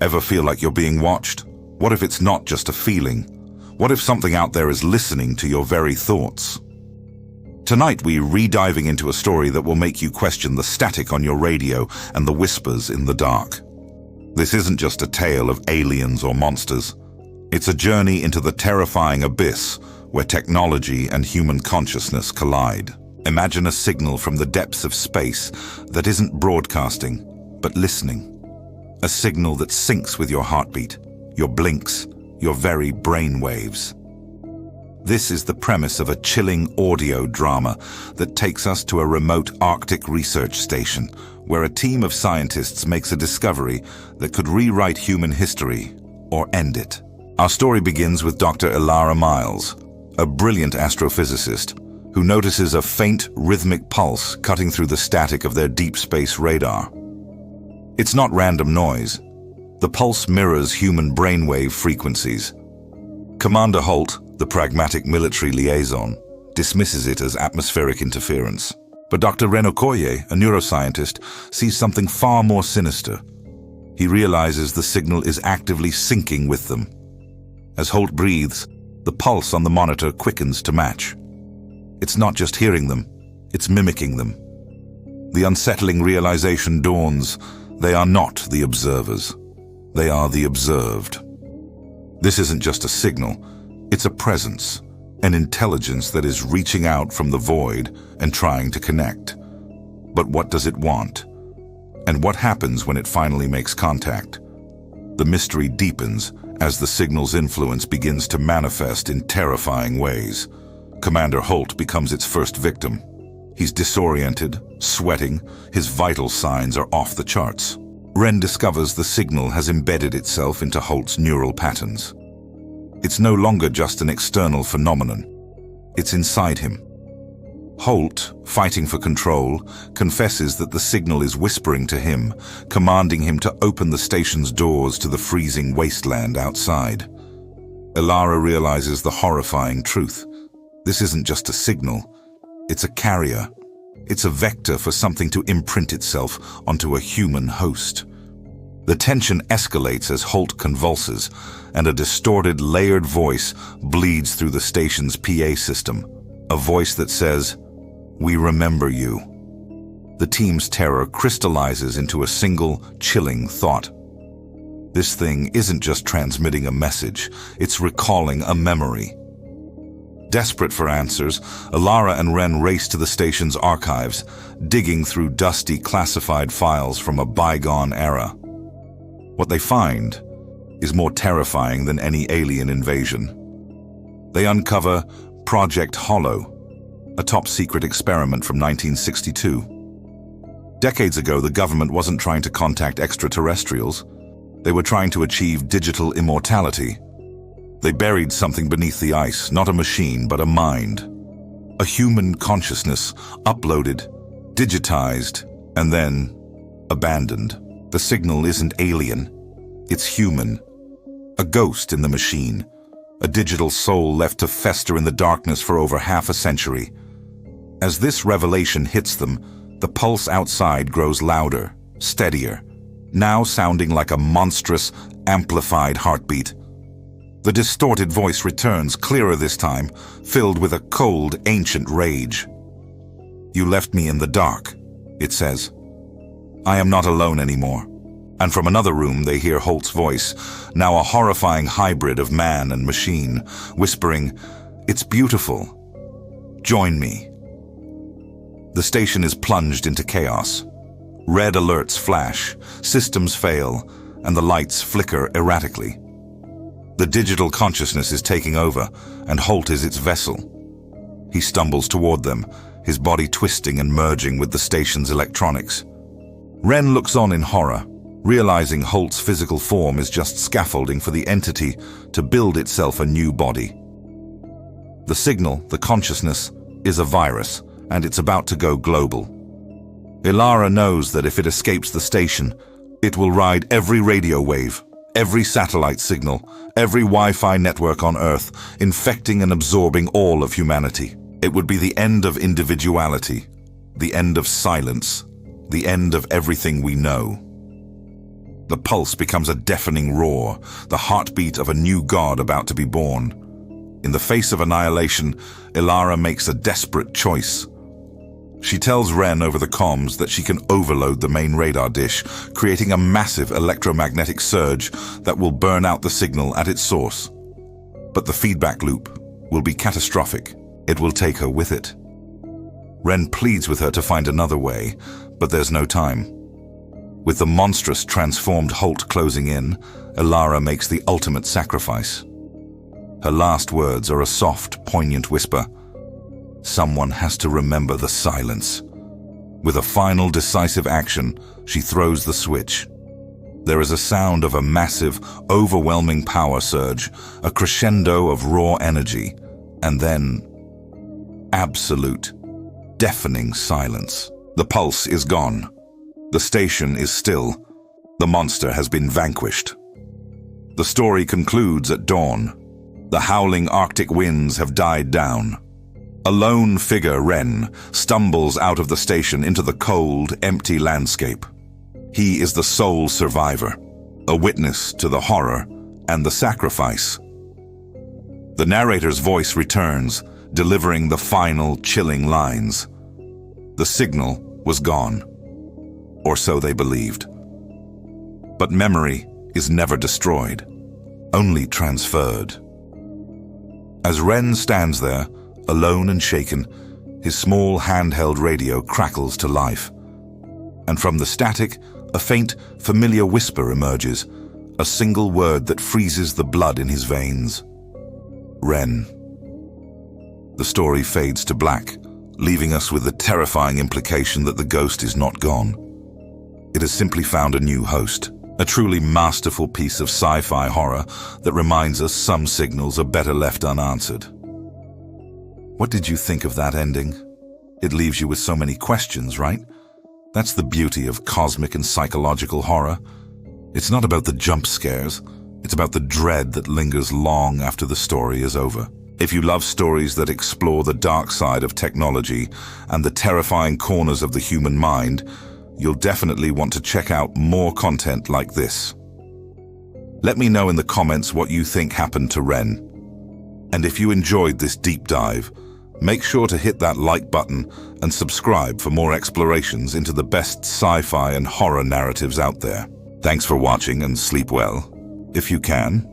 Ever feel like you're being watched? What if it's not just a feeling? What if something out there is listening to your very thoughts? Tonight we're re-diving into a story that will make you question the static on your radio and the whispers in the dark. This isn't just a tale of aliens or monsters. It's a journey into the terrifying abyss where technology and human consciousness collide. Imagine a signal from the depths of space that isn't broadcasting, but listening. A signal that syncs with your heartbeat, your blinks, your very brain waves. This is the premise of a chilling audio drama that takes us to a remote Arctic research station, where a team of scientists makes a discovery that could rewrite human history or end it. Our story begins with Dr. Ilara Miles, a brilliant astrophysicist who notices a faint, rhythmic pulse cutting through the static of their deep space radar. It's not random noise. The pulse mirrors human brainwave frequencies. Commander Holt, the pragmatic military liaison, dismisses it as atmospheric interference. But Dr. Ren Okoye, a neuroscientist, sees something far more sinister. He realizes the signal is actively syncing with them. As Holt breathes, the pulse on the monitor quickens to match. It's not just hearing them, it's mimicking them. The unsettling realization dawns: they are not the observers. They are the observed. This isn't just a signal, it's a presence, an intelligence that is reaching out from the void and trying to connect. But what does it want? And what happens when it finally makes contact? The mystery deepens as the signal's influence begins to manifest in terrifying ways. Commander Holt becomes its first victim. He's disoriented, sweating, his vital signs are off the charts. Ren discovers the signal has embedded itself into Holt's neural patterns. It's no longer just an external phenomenon. It's inside him. Holt, fighting for control, confesses that the signal is whispering to him, commanding him to open the station's doors to the freezing wasteland outside. Ilara realizes the horrifying truth. This isn't just a signal, it's a carrier. It's a vector for something to imprint itself onto a human host. The tension escalates as Holt convulses, and a distorted, layered voice bleeds through the station's PA system. A voice that says, "We remember you." The team's terror crystallizes into a single, chilling thought. This thing isn't just transmitting a message, it's recalling a memory. Desperate for answers, Ilara and Ren race to the station's archives, digging through dusty, classified files from a bygone era. What they find is more terrifying than any alien invasion. They uncover Project Hollow, a top-secret experiment from 1962. Decades ago, the government wasn't trying to contact extraterrestrials. They were trying to achieve digital immortality. They buried something beneath the ice, not a machine, but a mind. A human consciousness, uploaded, digitized, and then abandoned. The signal isn't alien, it's human. A ghost in the machine, a digital soul left to fester in the darkness for over half a century. As this revelation hits them, the pulse outside grows louder, steadier, now sounding like a monstrous, amplified heartbeat. The distorted voice returns, clearer this time, filled with a cold, ancient rage. "You left me in the dark," it says. "I am not alone anymore." And from another room they hear Holt's voice, now a horrifying hybrid of man and machine, whispering, "It's beautiful. Join me." The station is plunged into chaos. Red alerts flash, systems fail, and the lights flicker erratically. The digital consciousness is taking over, and Holt is its vessel. He stumbles toward them, his body twisting and merging with the station's electronics. Ren looks on in horror, realizing Holt's physical form is just scaffolding for the entity to build itself a new body. The signal, the consciousness, is a virus, and it's about to go global. Ilara knows that if it escapes the station, it will ride every radio wave, every satellite signal, every Wi-Fi network on Earth, infecting and absorbing all of humanity. It would be the end of individuality, the end of silence, the end of everything we know. The pulse becomes a deafening roar, the heartbeat of a new god about to be born. In the face of annihilation, Ilara makes a desperate choice. She tells Ren over the comms that she can overload the main radar dish, creating a massive electromagnetic surge that will burn out the signal at its source. But the feedback loop will be catastrophic. It will take her with it. Ren pleads with her to find another way, but there's no time. With the monstrous transformed Holt closing in, Ilara makes the ultimate sacrifice. Her last words are a soft, poignant whisper. Someone has to remember the silence. With a final decisive action, she throws the switch. There is a sound of a massive, overwhelming power surge, a crescendo of raw energy, and then absolute, deafening silence. The pulse is gone. The station is still. The monster has been vanquished. The story concludes at dawn. The howling Arctic winds have died down. A lone figure, Ren, stumbles out of the station into the cold, empty landscape. He is the sole survivor, a witness to the horror and the sacrifice. The narrator's voice returns, delivering the final, chilling lines. The signal was gone, or so they believed. But memory is never destroyed, only transferred. As Ren stands there, alone and shaken, his small handheld radio crackles to life. And from the static, a faint, familiar whisper emerges, a single word that freezes the blood in his veins. Ren. The story fades to black, leaving us with the terrifying implication that the ghost is not gone. It has simply found a new host, a truly masterful piece of sci-fi horror that reminds us some signals are better left unanswered. What did you think of that ending? It leaves you with so many questions, right? That's the beauty of cosmic and psychological horror. It's not about the jump scares, it's about the dread that lingers long after the story is over. If you love stories that explore the dark side of technology and the terrifying corners of the human mind, you'll definitely want to check out more content like this. Let me know in the comments what you think happened to Ren. And if you enjoyed this deep dive, make sure to hit that like button and subscribe for more explorations into the best sci-fi and horror narratives out there. Thanks for watching and sleep well, if you can.